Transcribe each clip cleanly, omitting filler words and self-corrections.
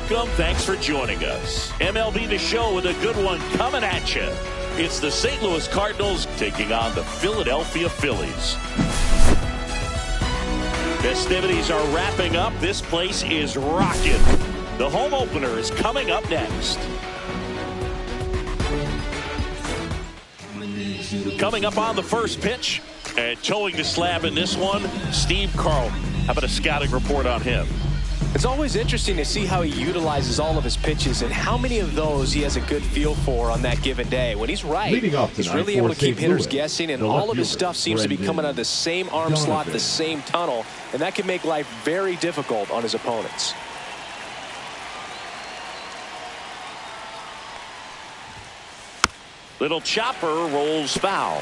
welcome. Thanks for joining us. MLB The Show with a good one coming at you. It's the St. Louis Cardinals taking on the Philadelphia Phillies. Festivities are wrapping up. This place is rocking. The home opener is coming up next. Coming up on the first pitch and towing the slab in this one, Steve Carlton. How about a scouting report on him? It's always interesting to see how he utilizes all of his pitches and how many of those he has a good feel for on that given day. When he's right, he's really able to keep hitters guessing, and all of his stuff seems to be coming out of the same arm slot, the same tunnel, and that can make life very difficult on his opponents. Little chopper rolls foul.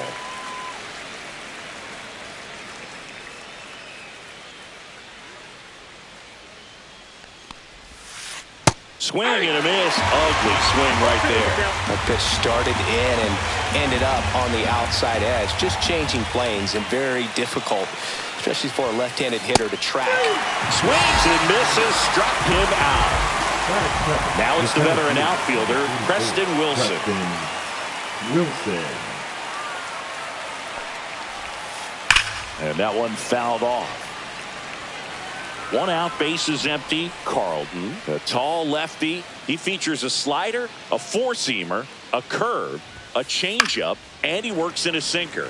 Swing and a miss. Ugly swing right there. That pitch started in and ended up on the outside edge. Just changing planes and very difficult, especially for a left-handed hitter to track. Swings and misses. Struck him out. Now it's the veteran outfielder, Preston Wilson. And that one fouled off. One out, bases empty. Carlton, a tall lefty. He features a slider, a four-seamer, a curve, a changeup, and he works in a sinker.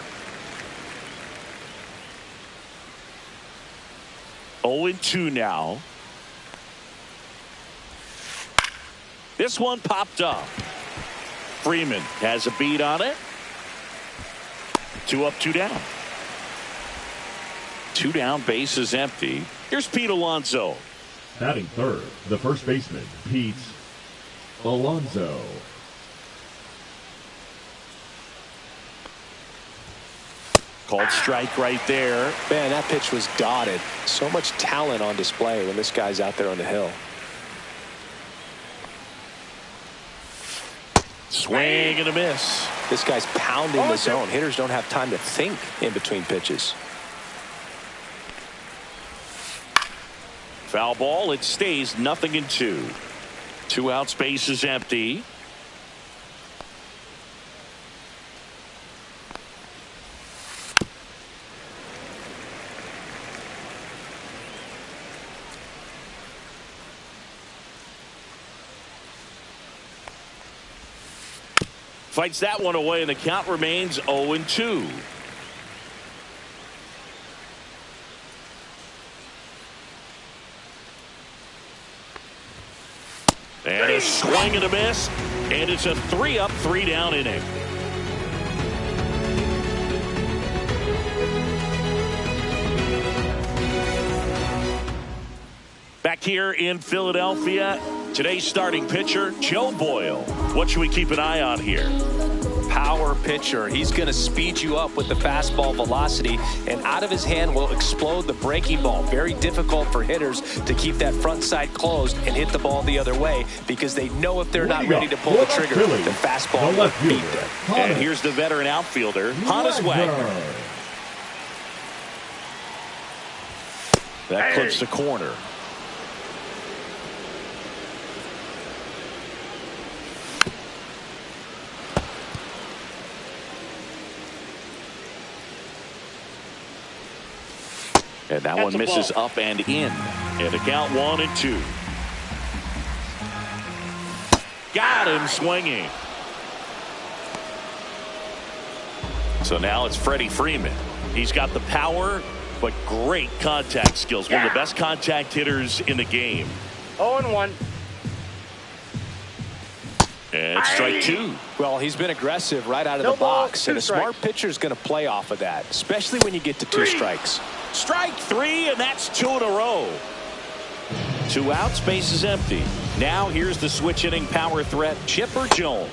0-2 now. This one popped up. Freeman has a beat on it. 2 up, 2 down. 2 down, bases empty. Here's Pete Alonso. Batting third, the first baseman, Pete Alonso. Called strike right there. Man, that pitch was dotted. So much talent on display when this guy's out there on the hill. Swing and a miss. This guy's pounding the zone. Hitters don't have time to think in between pitches. Foul ball. It stays 0-2. 2 outs, bases empty. Fights that one away, and the count remains 0-2. And a swing and a miss, and it's a 3 up, 3 down inning. Back here in Philadelphia, today's starting pitcher, Joe Boyle. What should we keep an eye on here? Power pitcher. He's going to speed you up with the fastball velocity, and out of his hand will explode the breaking ball. Very difficult for hitters to keep that front side closed and hit the ball the other way, because they know if they're not ready to pull the trigger, the fastball will beat them. And here's the veteran outfielder, Hannes Wagner. That clips the corner. And that one misses up and in. And the count 1-2. Got him swinging. So now it's Freddie Freeman. He's got the power, but great contact skills. One of the best contact hitters in the game. 0-1. And strike 2. Well, he's been aggressive right out of the box, and a smart pitcher is going to play off of that, especially when you get to 2 strikes. Strike 3, and that's 2 in a row. 2 outs, bases empty. Now here's the switch hitting power threat, Chipper Jones.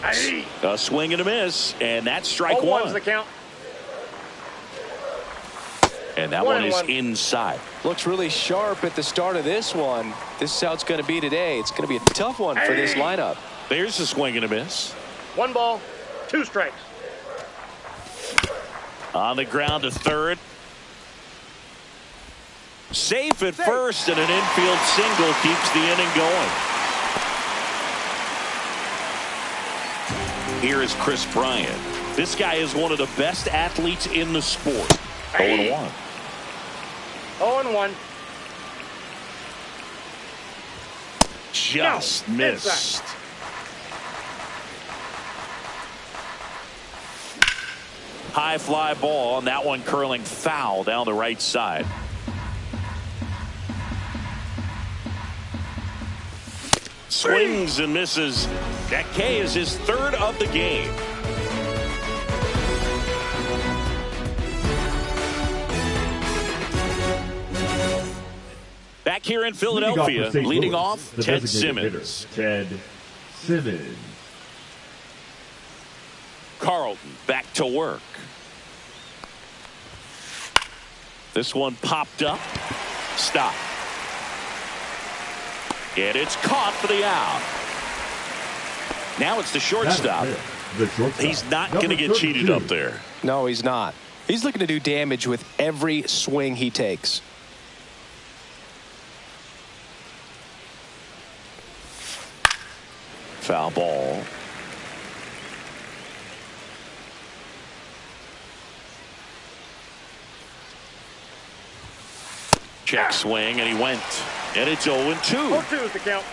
A swing and a miss, and that's strike 1. The count. And that one is inside. Looks really sharp at the start of this one. This is how it's going to be today. It's going to be a tough one for this lineup. There's a swing and a miss. 1 ball, 2 strikes. On the ground to third. Safe at first, and an infield single keeps the inning going. Here is Chris Bryant. This guy is one of the best athletes in the sport. 0-1. 0-1. Just missed. High fly ball, and that one curling foul down the right side. Swings and misses. That K is his third of the game. Back here in Philadelphia, leading off, Ted Simmons. Ted Simmons. Carlton back to work. This one popped up. Stop. And it's caught for the out. Now it's the shortstop. He's not going to get cheated up there. No, he's not. He's looking to do damage with every swing he takes. Foul ball. Check swing, and he went. And it's 0-2. 0-2 is the count.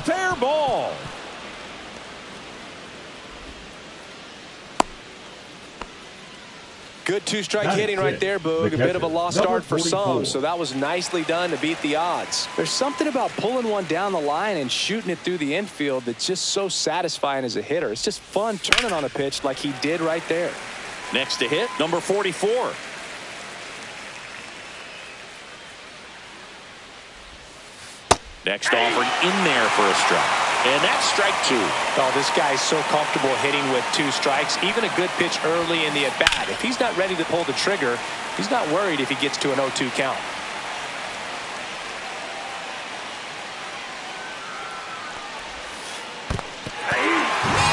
Fair ball. Good two-strike hitting right there, Boog. A bit of a lost start for some, so that was nicely done to beat the odds. There's something about pulling one down the line and shooting it through the infield that's just so satisfying as a hitter. It's just fun turning on a pitch like he did right there. Next to hit, number 44. Next offering in there for a strike. And that's strike 2. Oh, this guy's so comfortable hitting with 2 strikes. Even a good pitch early in the at-bat. If he's not ready to pull the trigger, he's not worried if he gets to an 0-2 count.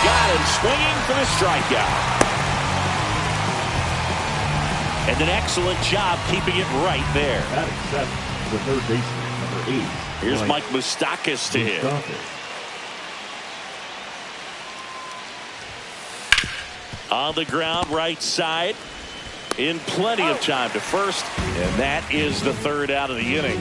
Got him swinging for the strikeout. And an excellent job keeping it right there. That accepts the third baseman, number 8. Here's Mike Moustakas to hit. On the ground, right side. In plenty of time to first. And that is the third out of the inning.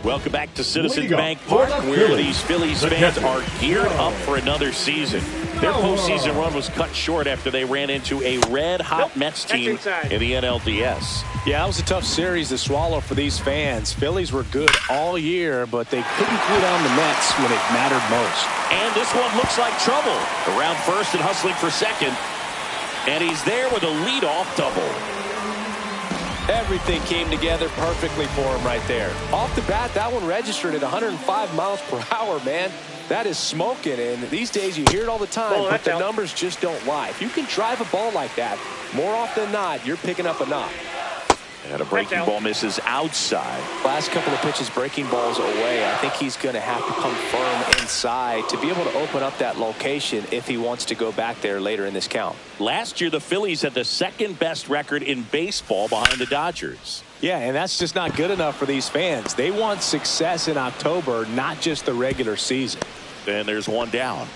Welcome back to Citizens Bank Park, where these Phillies fans are geared up for another season. Their postseason run was cut short after they ran into a red-hot Mets team in the NLDS. Yeah, that was a tough series to swallow for these fans. Phillies were good all year, but they couldn't cool down the Mets when it mattered most. And this one looks like trouble. Around first and hustling for second. And he's there with a leadoff double. Everything came together perfectly for him right there. Off the bat, that one registered at 105 miles per hour, man. That is smoking, and these days you hear it all the time, but the numbers just don't lie. If you can drive a ball like that, more often than not, you're picking up a knock. And a breaking ball misses outside. Last couple of pitches breaking balls away. I think he's going to have to come firm inside to be able to open up that location if he wants to go back there later in this count. Last year, the Phillies had the second best record in baseball behind the Dodgers. Yeah, and that's just not good enough for these fans. They want success in October, not just the regular season. And there's one down.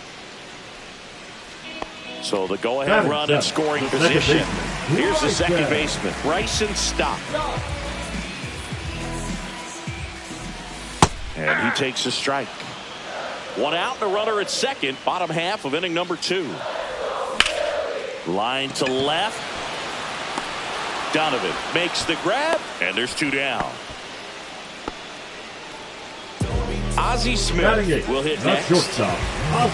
So the go-ahead run in scoring position. Here's the second baseman, Bryson Stott. And he takes a strike. One out and a runner at second, bottom half of inning number 2. Line to left. Donovan makes the grab, and there's 2 down. Ozzie Smith will hit next.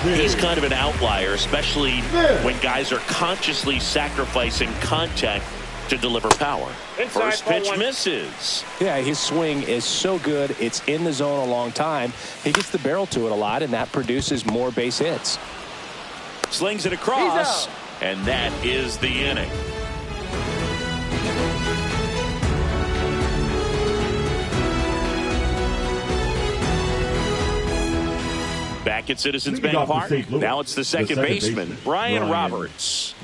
He's kind of an outlier, especially when guys are consciously sacrificing contact to deliver power. First pitch misses. Yeah, his swing is so good. It's in the zone a long time. He gets the barrel to it a lot, and that produces more base hits. Slings it across, and that is the inning. Back Back at Citizens Bank Park. Now it's the second baseman, Brian Roberts.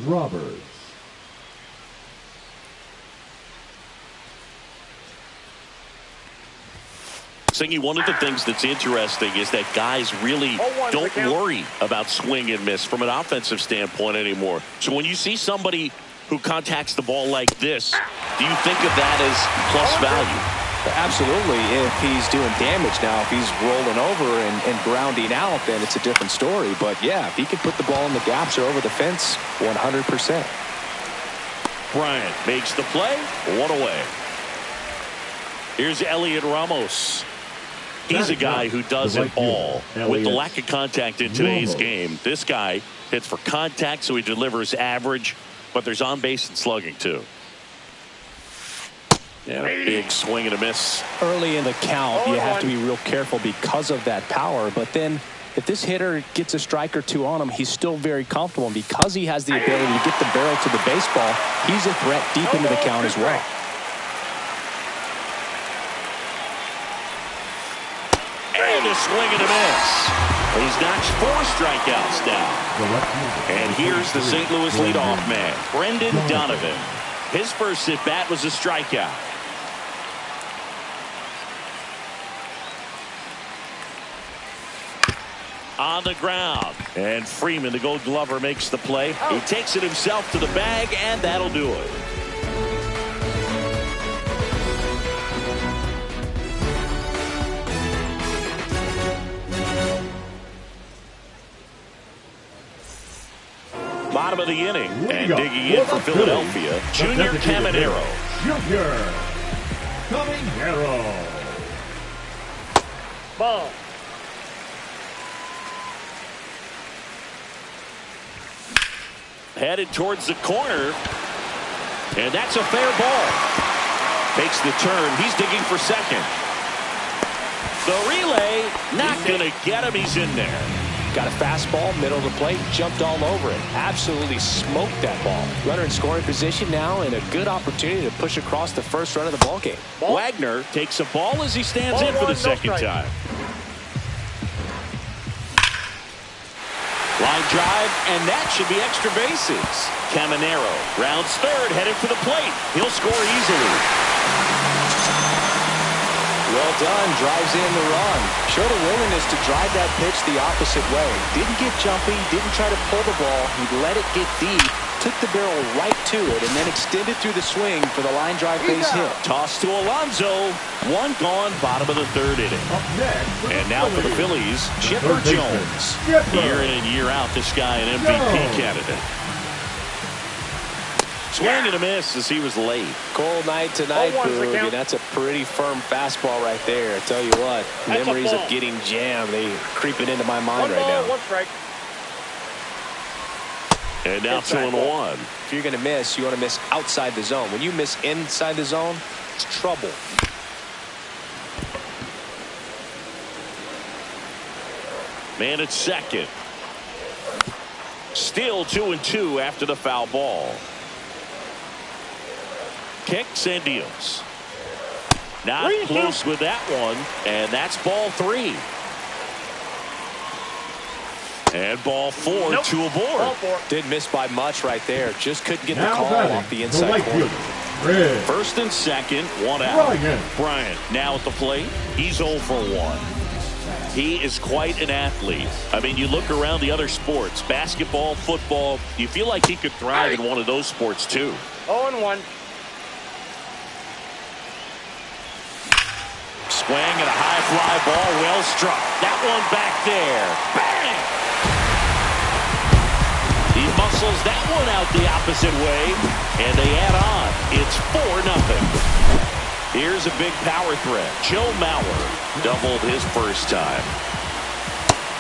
Singy, one of the things that's interesting is that guys really don't worry about swing and miss from an offensive standpoint anymore. So when you see somebody who contacts the ball like this, do you think of that as plus value? Absolutely. If he's doing damage now, if he's rolling over and grounding out, then it's a different story. But yeah, if he can put the ball in the gaps or over the fence, 100%. Bryant makes the play, one away. Here's Elliot Ramos. He's a guy who does it all. With the lack of contact in today's game, this guy hits for contact, so he delivers average, but there's on base and slugging too. And a big swing and a miss. Early in the count, you have to be real careful because of that power. But then if this hitter gets a strike or two on him, he's still very comfortable. And because he has the ability to get the barrel to the baseball, he's a threat deep into the count as well. And a swing and a miss. He's notched 4 strikeouts now. And here's the St. Louis leadoff man, Brendan Donovan. His first at bat was a strikeout. On the ground. And Freeman, the Gold Glover, makes the play. He takes it himself to the bag, and that'll do it. Bottom of the inning, and digging in for Philadelphia, Junior Caminero. Junior Caminero. Ball. Headed towards the corner, and that's a fair ball. Takes the turn. He's digging for second. The relay, not going to get him. He's in there. Got a fastball, middle of the plate, jumped all over it. Absolutely smoked that ball. Runner in scoring position now, and a good opportunity to push across the first run of the ball game. Wagner takes a ball as he stands in for the second time. Line drive, and that should be extra bases. Caminero rounds third, headed for the plate. He'll score easily. Well done, drives in the run. Showed a willingness to drive that pitch the opposite way. Didn't get jumpy, didn't try to pull the ball. He let it get deep, took the barrel right to it, and then extended through the swing for the line drive base hit. Toss to Alonso. One gone, bottom of the third inning. And now for the Phillies, Chipper Jones. Year in and year out, this guy an MVP candidate. Swing and a miss as he was late. Cold night tonight, Boog, and that's a pretty firm fastball right there. I tell you what, memories of getting jammed, they creeping into my mind right now. One strike. And now 2-1. If you're going to miss, you want to miss outside the zone. When you miss inside the zone, it's trouble. Man at second. Still 2-2 after the foul ball. Kicks and deals. Not close with that one, and that's ball 3. And ball 4, 2 aboard. Didn't miss by much right there. Just couldn't get the call off the inside corner. First and second, 1 out. Bryant now at the plate. He's 0 for 1. He is quite an athlete. I mean, you look around the other sports, basketball, football, you feel like he could thrive in one of those sports too. 0-1. Swing and a high fly ball, well struck. That one back there. Bang! He muscles that one out the opposite way, and they add on. It's 4-0. Here's a big power threat. Joe Mauer doubled his first time.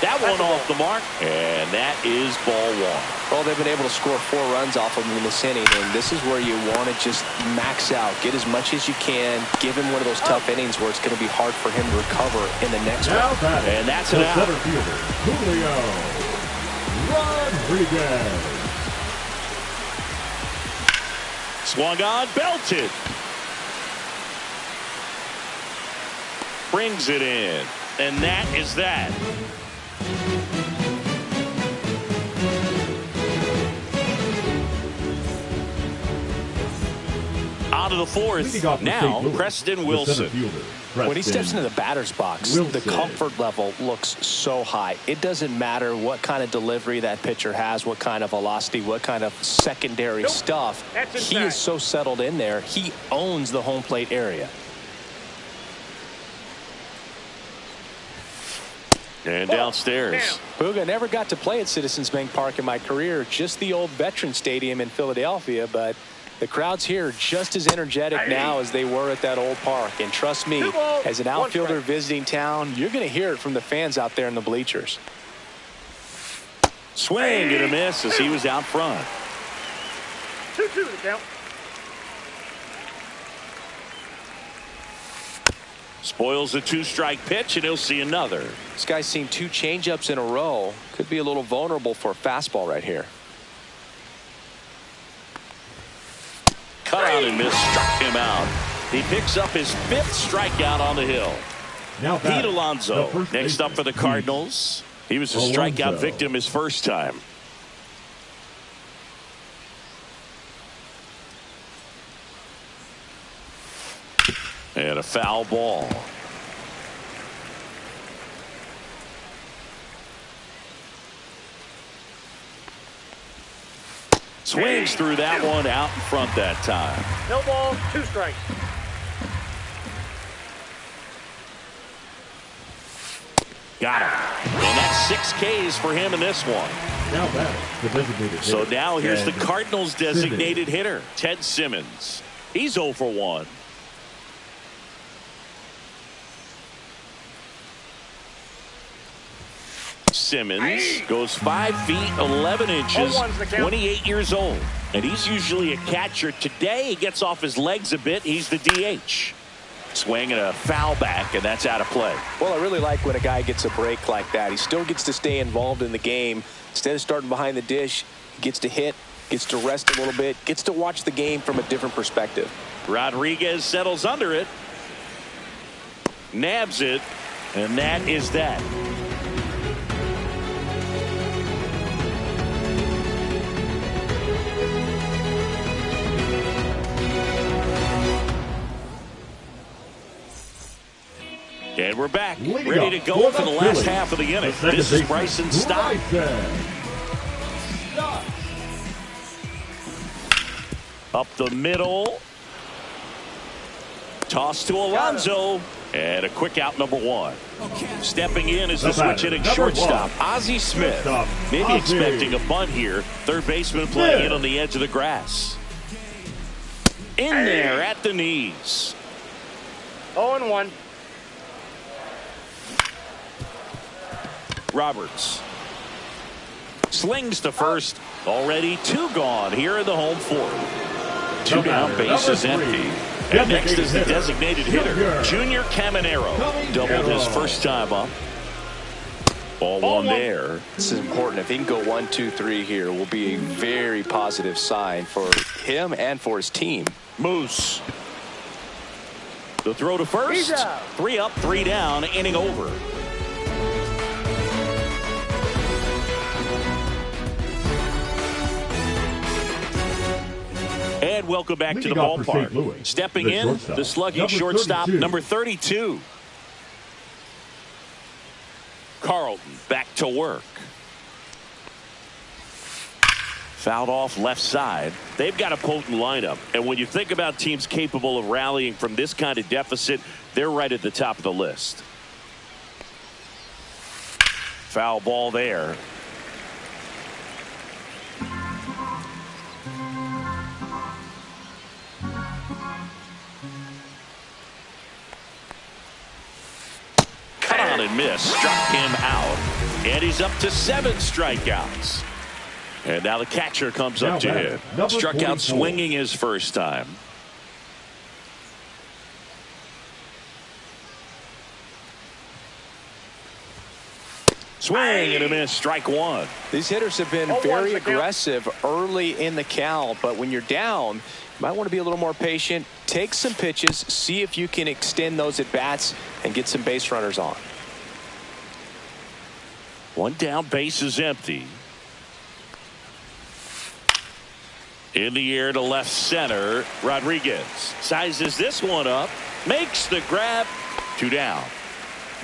That one off the mark, and that is ball 1. Well, they've been able to score 4 runs off of him in this inning, and this is where you want to just max out. Get as much as you can. Give him one of those tough innings where it's going to be hard for him to recover in the next one. And that's an out. Center fielder, Julio Rodriguez. Swung on, belted. Brings it in. And that is that. to the fourth. Now Preston Wilson. When he steps into the batter's box, the comfort level looks so high. It doesn't matter what kind of delivery that pitcher has, what kind of velocity, what kind of secondary stuff. He is so settled in there. He owns the home plate area. And downstairs. Booga, never got to play at Citizens Bank Park in my career, just the old Veteran Stadium in Philadelphia, but the crowds here are just as energetic now as they were at that old park. And trust me, as an outfielder visiting town, you're going to hear it from the fans out there in the bleachers. Swing and a miss as he was out front. 2-2 the count. Spoils a 2-strike pitch, and he'll see another. This guy's seen 2 changeups in a row. Could be a little vulnerable for a fastball right here. Cut out and miss, struck him out. He picks up his 5th strikeout on the hill. Pete Alonso next up for the Cardinals. He was a strikeout victim his first time. And a foul ball. Swings through that one out in front that time. No ball, 2 strikes. Got him. And that's 6 Ks for him in this one. Now back, the designated hitter. So now here's the Cardinals' designated hitter, Ted Simmons. He's 0 for 1. Simmons goes 5 feet 11 inches, 28 years old, and he's usually a catcher. Today he gets off his legs a bit. He's the DH. Swing and a foul back, and that's out of play. Well, I really like when a guy gets a break like that. He still gets to stay involved in the game. Instead of starting behind the dish, he gets to hit, gets to rest a little bit, gets to watch the game from a different perspective. Rodriguez settles under it, nabs it, and that is that. And we're back, ready to go for the last half of the inning. This is Bryson Stott. Up the middle. Toss to Alonso. And a quick out, number 1. Stepping in is the switch hitting shortstop, Ozzie Smith. Maybe expecting a bunt here. Third baseman playing in on the edge of the grass. In there at the knees. 0-1. Roberts slings to first. Already 2 gone here in the home 4th. 2 down, bases empty. And next is the designated hitter, Junior Caminero. Doubled his first time up. Ball 1 there. This is important. If he can go 1, 2, 3 here, will be a very positive sign for him and for his team. Moose. The throw to first. 3 up, 3 down, inning over. And welcome back to the ballpark. Stepping in, the slugging shortstop, number 32. Carlton back to work. Fouled off left side. They've got a potent lineup. And when you think about teams capable of rallying from this kind of deficit, they're right at the top of the list. Foul ball there. And miss, struck him out, and he's up to 7 strikeouts. And now the catcher comes up to him. Struck out swinging his first time. Swing and a miss, strike 1. These hitters have been very aggressive early in the count, but when you're down, you might want to be a little more patient. Take some pitches, see if you can extend those at bats and get some base runners on. 1 down, base is empty. In the air to left center. Rodriguez sizes this one up. Makes the grab. 2 down.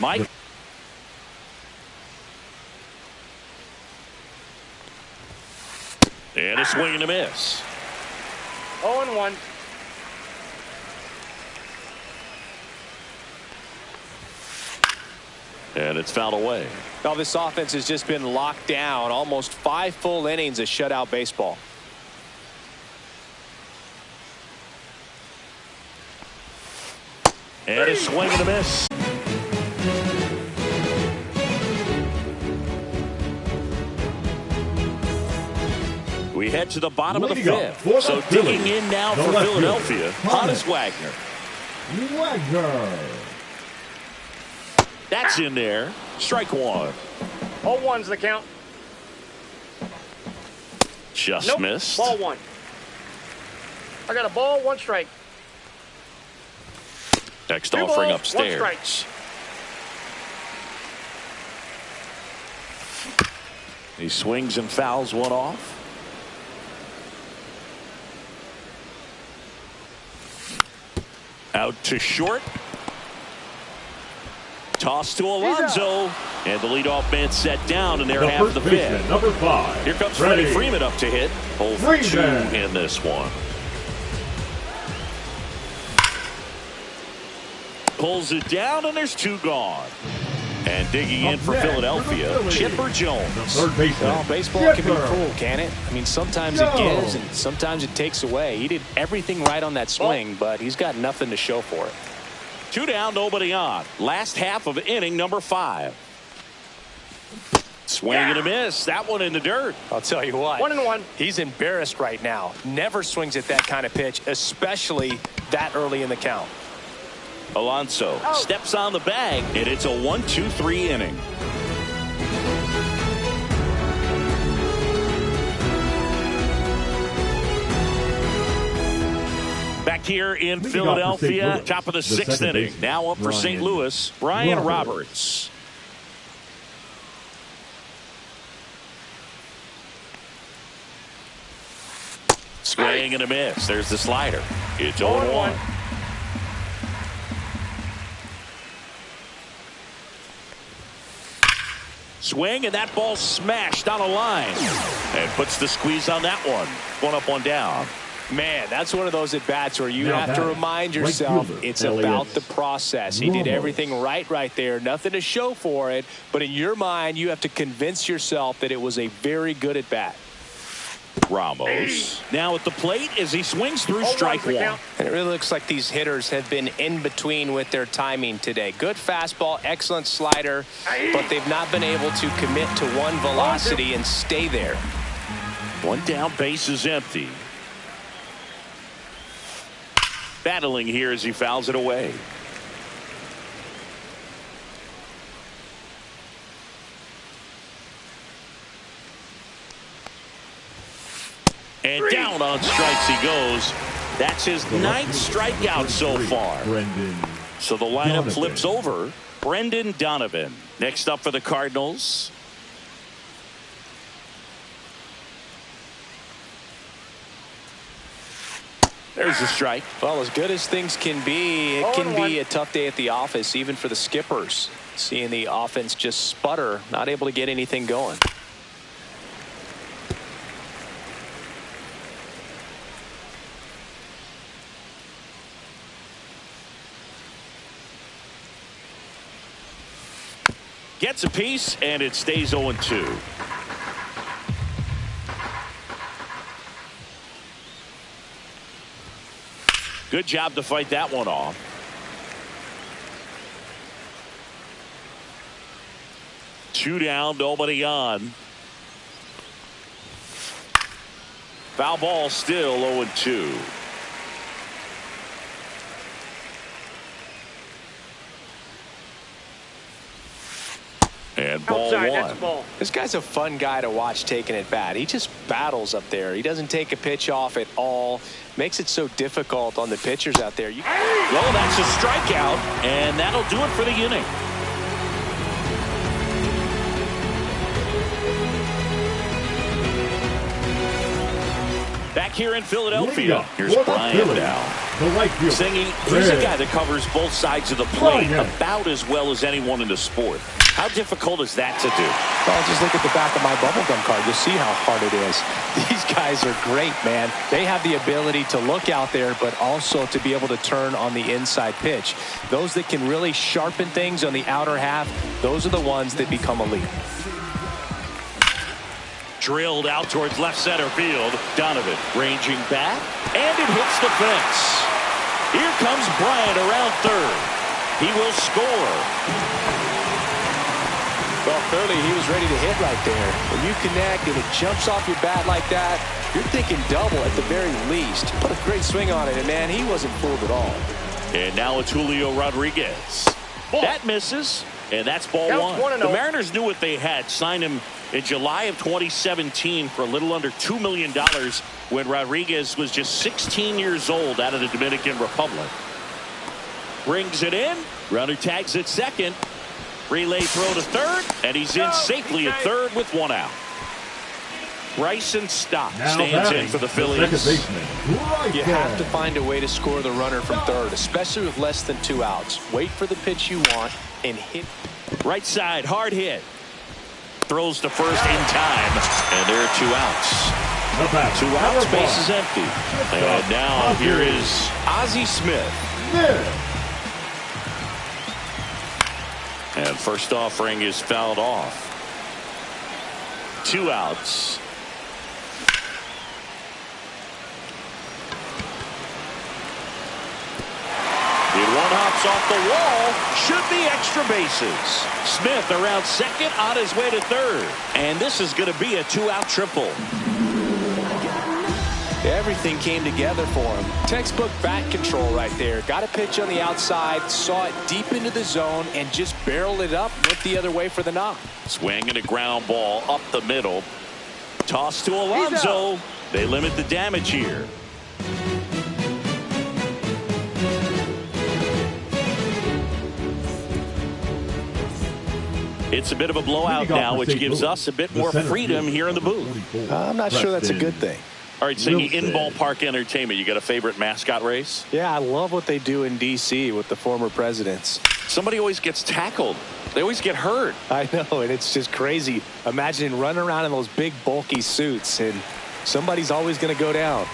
Mike. And a swing and a miss. 0-1. And it's fouled away. Now this offense has just been locked down. Almost 5 full innings of shutout baseball. And a swing and a miss. We head to the bottom of the 5th. So digging in now for Philadelphia, Honus Wagner. That's in there. Strike 1. 0-1's the count. Just missed. Ball 1. I got a ball, 1 strike. Next 2 offering balls, upstairs. 1 strike. He swings and fouls one off. Out to short. Toss to Alonso. And the leadoff man set down, and they're half of the 5th. Number 5. Here comes Freddie Freeman up to hit. 0 for 2 in this one. Pulls it down, and there's 2 gone. And digging in for Philadelphia, Chipper Jones. Well, baseball can be cruel, can it? I mean, sometimes it gives and sometimes it takes away. He did everything right on that swing, but he's got nothing to show for it. 2 down, nobody on. Last half of inning number 5. Swing and a miss. That one in the dirt. I'll tell you what. 1-1. He's embarrassed right now. Never swings at that kind of pitch, especially that early in the count. Alonso steps on the bag, and it's a 1-2-3 inning. Back here in Philadelphia, top of the 6th inning. Now up for St. Louis, Brian Roberts. Swing and a miss. There's the slider. It's 0-1. Swing, and that ball smashed on a line. And puts the squeeze on that one. 1 up, 1 down. Man, that's one of those at-bats where you have to remind yourself it's about the process. He did everything right there. Nothing to show for it. But in your mind, you have to convince yourself that it was a very good at-bat. Ramos now at the plate as he swings through strike 1. And it really looks like these hitters have been in between with their timing today. Good fastball, excellent slider, but they've not been able to commit to one velocity and stay there. 1 down, base is empty. Battling here as he fouls it away. And down on strikes he goes. That's his 9th strikeout so far. So the lineup flips over. Brendan Donovan next up for the Cardinals. There's the strike. Well, as good as things can be, it can be a tough day at the office, even for the skippers. Seeing the offense just sputter, not able to get anything going. Gets a piece, and it stays 0-2. Good job to fight that one off. Two down, nobody on. Foul ball still 0-2. And ball one. Ball. This guy's a fun guy to watch taking at bat. He just battles up there. He doesn't take a pitch off at all. Makes it so difficult on the pitchers out there. Well, that's a strikeout, and that'll do it for the inning. Back here in Philadelphia, here's Brian now. Singy, he's a guy that covers both sides of the plate about as well as anyone in the sport. How difficult is that to do? Well, just look at the back of my bubblegum card. You'll see how hard it is. These guys are great, man. They have the ability to look out there, but also to be able to turn on the inside pitch. Those that can really sharpen things on the outer half, those are the ones that become elite. Drilled out towards left center field. Donovan ranging back, and it hits the fence. Here comes Bryant around third. He will score. Well, clearly he was ready to hit right there. When you connect and it jumps off your bat like that, you're thinking double at the very least. Put a great swing on it, and man, he wasn't fooled at all. And now it's Julio Rodriguez. That misses, and that's ball one. The Mariners knew what they had. Signed him in July of 2017 for a little under $2 million when Rodriguez was just 16 years old out of the Dominican Republic. Brings it in. Runner tags at second. Relay throw to third, and he's in safely at third with one out. Bryson Stott stands in for the Phillies. You have to find a way to score the runner from third, especially with less than 2 outs. Wait for the pitch you want and hit. Right side, hard hit. Throws to first in time, and there are 2 outs. 2 outs, base is empty. And now here is Ozzie Smith. And first offering is fouled off. 2 outs. One hops off the wall. Should be extra bases. Smith around second on his way to third. And this is going to be a 2-out triple. Everything came together for him. Textbook bat control right there. Got a pitch on the outside, saw it deep into the zone, and just barreled it up, went the other way for the knock. Swing and a ground ball up the middle. Toss to Alonso. They limit the damage here. It's a bit of a blowout now, which gives us a bit more freedom here in the booth. I'm not sure that's a good thing. All right, so in ballpark entertainment, you got a favorite mascot race? Yeah, I love what they do in D.C. with the former presidents. Somebody always gets tackled. They always get hurt. I know, and it's just crazy. Imagine running around in those big, bulky suits, and somebody's always going to go down.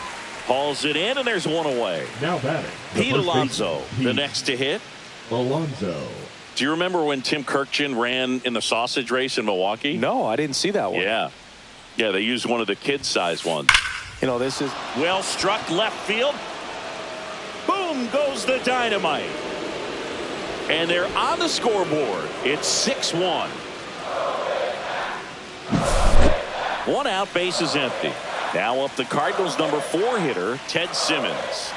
Hauls it in, and there's one away. Now batting. Pete Alonso, the next to hit. Alonso. Do you remember when Tim Kirkjian ran in the sausage race in Milwaukee? No, I didn't see that one. Yeah, they used one of the kid-sized ones. You know, this is well struck left field. Boom goes the dynamite. And they're on the scoreboard. It's 6-1. 1 out, base is empty. Now up the Cardinals' number 4 hitter, Ted Simmons.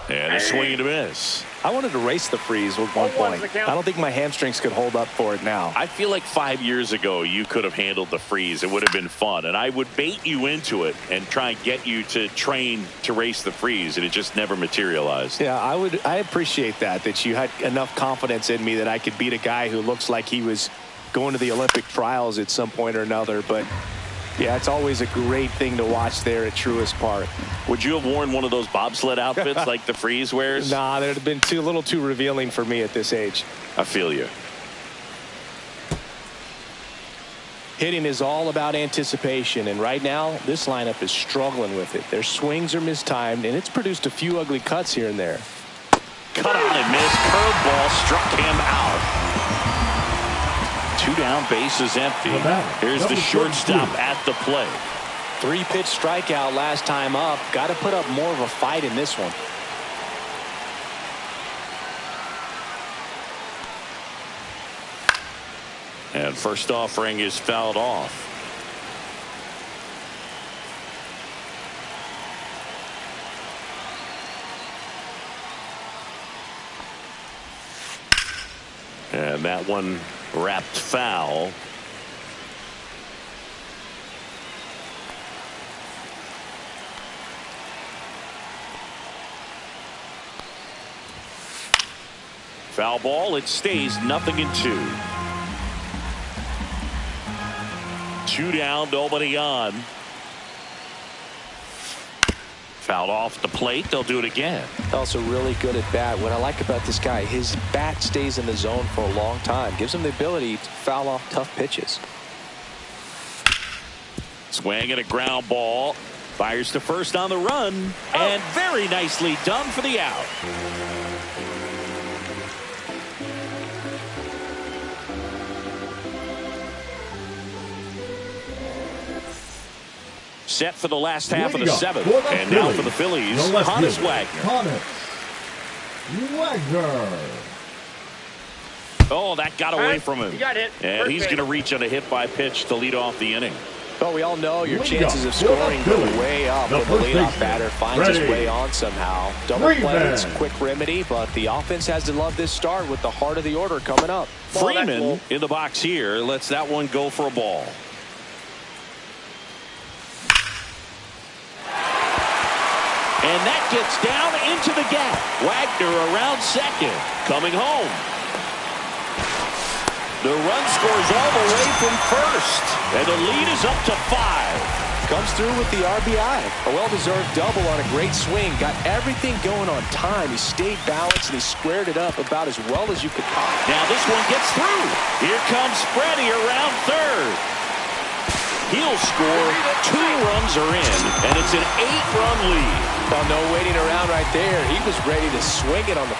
And a swing and a miss. I wanted to race the freeze with 1 point. I don't think my hamstrings could hold up for it now. I feel like 5 years ago you could have handled the freeze. It would have been fun. And I would bait you into it and try and get you to train to race the freeze. And it just never materialized. Yeah, I appreciate that you had enough confidence in me that I could beat a guy who looks like he was going to the Olympic trials at some point or another. But yeah, it's always a great thing to watch there at Truist Park. Would you have worn one of those bobsled outfits like the freeze wears? Nah, they'd have been a little too revealing for me at this age. I feel you. Hitting is all about anticipation, and right now this lineup is struggling with it. Their swings are mistimed, and it's produced a few ugly cuts here and there. Cut on and miss. Curveball struck him out. 2 down, base is empty. Here's the shortstop at the plate. 3-pitch strikeout last time up. Got to put up more of a fight in this one. And first offering is fouled off. And that one wrapped foul. Foul ball. It stays 0-2. 2 down, nobody on. Fouled off the plate. They'll do it again. Also really good at bat. What I like about this guy, his bat stays in the zone for a long time. Gives him the ability to foul off tough pitches. Swing and a ground ball. Fires to first on the run. And very nicely done for the out. Set for the last half of the 7th. And now for the Phillies, Honus Wagner. Oh, that got away from him. He got hit. And he's going to reach on a hit by pitch to lead off the inning. Well, we all know your chances of scoring go way up when the leadoff batter finds his way on somehow. Double play, it's a quick remedy, but the offense has to love this start with the heart of the order coming up. Freeman in the box here lets that one go for a ball. And that gets down into the gap. Wagner around second. Coming home. The run scores all the way from first. And the lead is up to 5. Comes through with the RBI. A well-deserved double on a great swing. Got everything going on time. He stayed balanced and he squared it up about as well as you could pop. Now this one gets through. Here comes Freddie around third. He'll score. 2 runs are in, and it's an 8-run lead. Oh, no waiting around right there. He was ready to swing it on the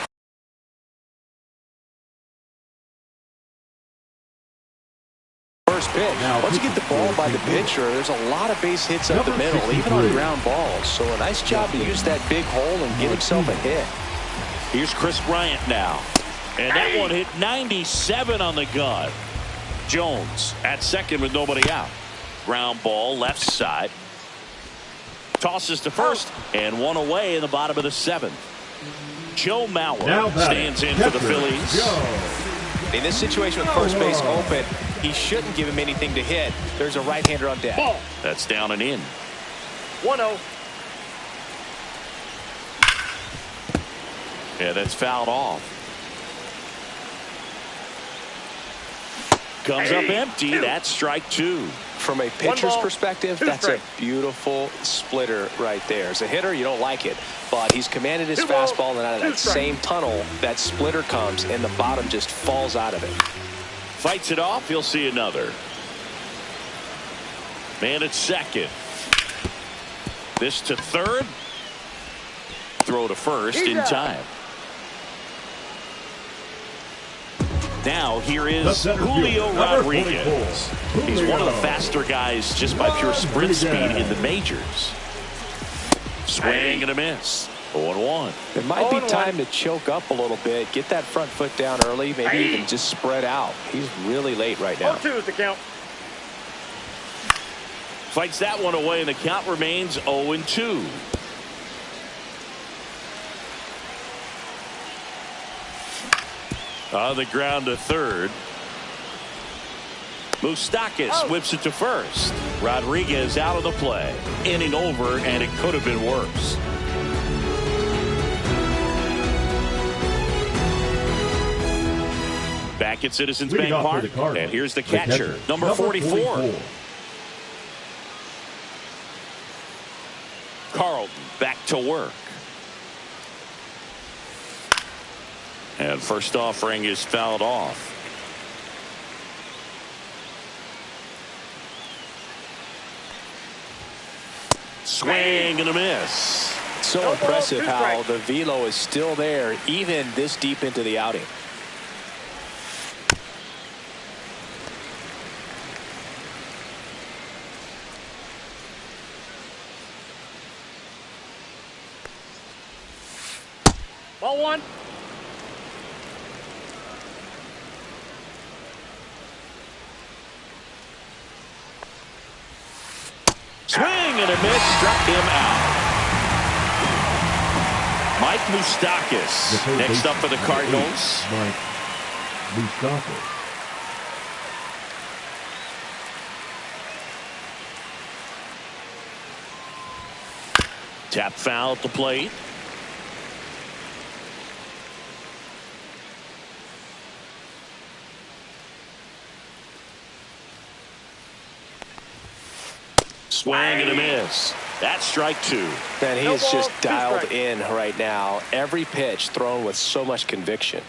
first pitch. Once you get the ball by the pitcher, there's a lot of base hits up the middle, even on ground balls. So a nice job to use that big hole and get himself a hit. Here's Chris Bryant now. And that one hit 97 on the gun. Jones at second with nobody out. Ground ball left side. Tosses to first and one away in the bottom of the 7th. Joe Mauer stands in for the Phillies. In this situation with first base open, he shouldn't give him anything to hit. There's a right-hander on deck. Ball. That's down and in. 1-0. Yeah, that's fouled off. Comes up empty. That's strike 2. From a pitcher's perspective, that's a beautiful splitter right there. As a hitter, you don't like it, but he's commanded his fastball, and out of that same tunnel, that splitter comes, and the bottom just falls out of it. Fights it off. He'll see another. Man at second. This to third. Throw to first in time. Now here is Julio Rodriguez. He's one of the faster guys just by pure sprint speed in the majors. Swing and a miss. 0-1. It might be time to choke up a little bit, get that front foot down early, maybe even just spread out. He's really late right now. 0-2 is the count. Fights that one away, and the count remains 0-2. On the ground to third. Moustakas whips it to first. Rodriguez out of the play. Inning over, and it could have been worse. Back at Citizens Bank Park, and here's the catcher, number 44. Carlton back to work. And first offering is fouled off. Swing and a miss. So impressive how the velo is still there even this deep into the outing. Ball 1. Swing and a miss, struck him out. Mike Moustakas next up for the Cardinals. Mike Moustakas. Tap foul at the plate. Swing and a miss. That's strike two. Man, he is just dialed in right now. Every pitch thrown with so much conviction.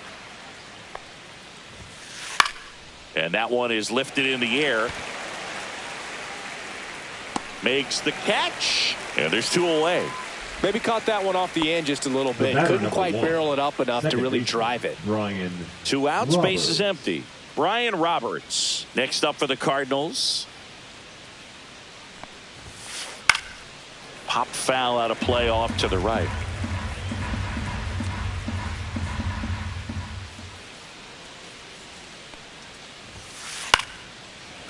And that one is lifted in the air. Makes the catch. And there's two away. Maybe caught that one off the end just a little bit. Couldn't quite barrel it up enough to really drive it. Brian 2 outs, Roberts. base is empty. Brian Roberts next up for the Cardinals. Popped foul out of play off to the right.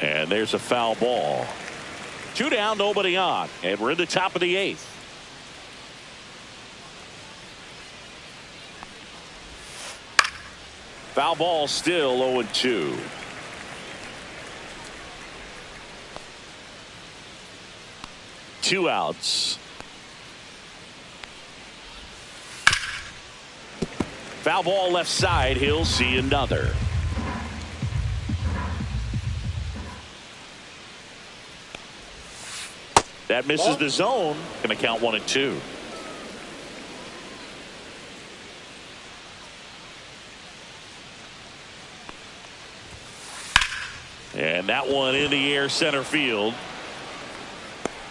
And there's a foul ball. 2 down, nobody on. And we're in the top of the 8th. Foul ball still 0-2. Two outs. Foul ball left side. He'll see another. That misses the zone. Going to count 1-2. And that one in the air center field.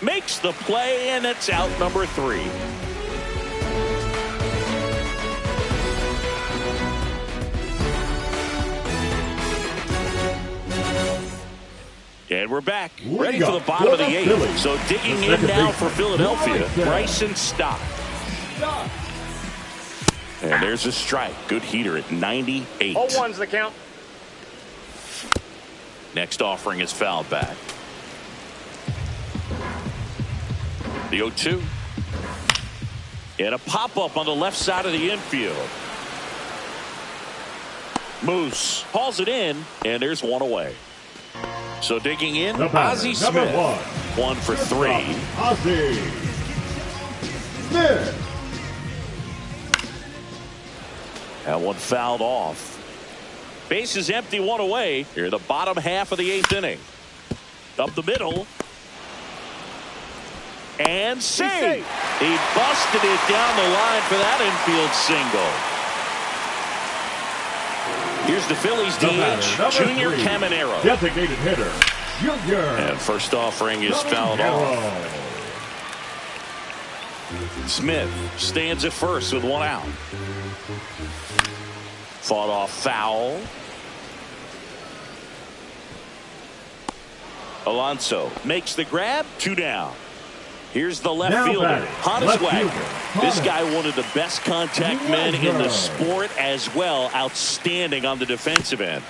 Makes the play, and it's out number 3. And we're back. Ready for the bottom of the 8th. So digging in now for Philadelphia, Bryson Stott. And there's a strike. Good heater at 98. 0-1's the count. Next offering is fouled back. The 0-2. And a pop-up on the left side of the infield. Moose hauls it in, and there's one away. So digging in, Ozzie Smith. 1 for 3. Ozzie Smith. That one fouled off. Base is empty, 1 away. Here, the bottom half of the 8th inning. Up the middle. And saved. He busted it down the line for that infield single. Here's the Phillies DH, Junior Caminero. Designated hitter, Junior. And first offering is fouled off. Smith stands at first with 1 out. Fought off foul. Alonso makes the grab. 2 down. Here's the left fielder, Honus Wagner. This guy, one of the best contact men in the sport as well. Outstanding on the defensive end.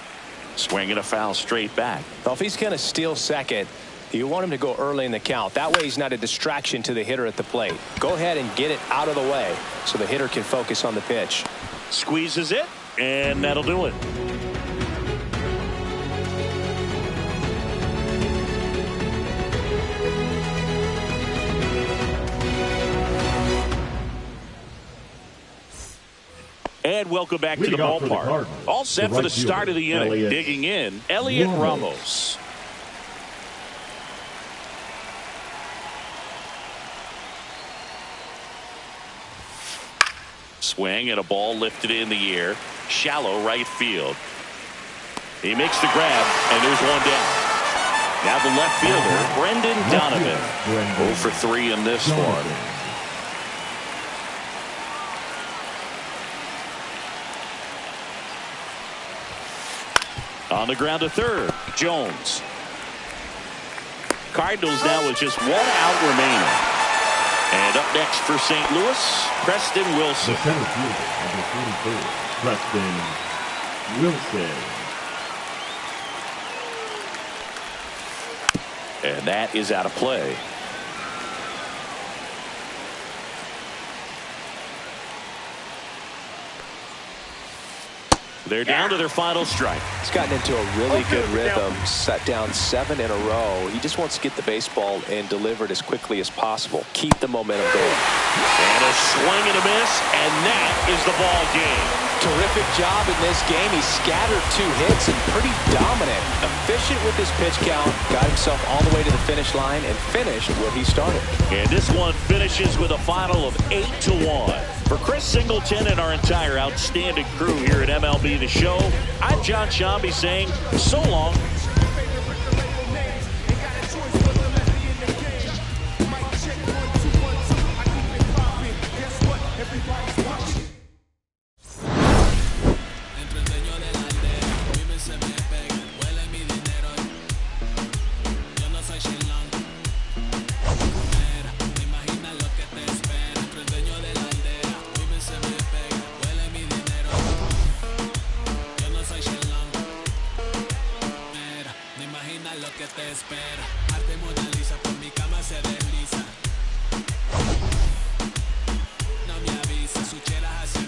Swinging a foul straight back. Well, if he's going to steal second, you want him to go early in the count. That way he's not a distraction to the hitter at the plate. Go ahead and get it out of the way so the hitter can focus on the pitch. Squeezes it, and that'll do it. And welcome back to the ballpark. All set for the start of the inning. Digging in, Elliot Ramos. Swing and a ball lifted in the air. Shallow right field. He makes the grab, and there's 1 down. Now the left fielder, Brendan Donovan. 0 for 3 in this one. On the ground to third, Jones. Cardinals now with just 1 out remaining. And up next for St. Louis, Preston Wilson. The center fielder, number 44, Preston Wilson. And that is out of play. They're down to their final strike. He's gotten into a really good rhythm, set down 7 in a row. He just wants to get the baseball and deliver it as quickly as possible. Keep the momentum going. And a swing and a miss, and that is the ball game. Terrific job in this game. He scattered 2 hits and pretty dominant. Efficient with his pitch count. Got himself all the way to the finish line and finished what he started. And this one finishes with a final of 8-1. For Chris Singleton and our entire outstanding crew here at MLB The Show, I'm John Shambi saying so long. Lo que te espera, arte Mona Lisa por mi cama se desliza. No me avisa, su chela hace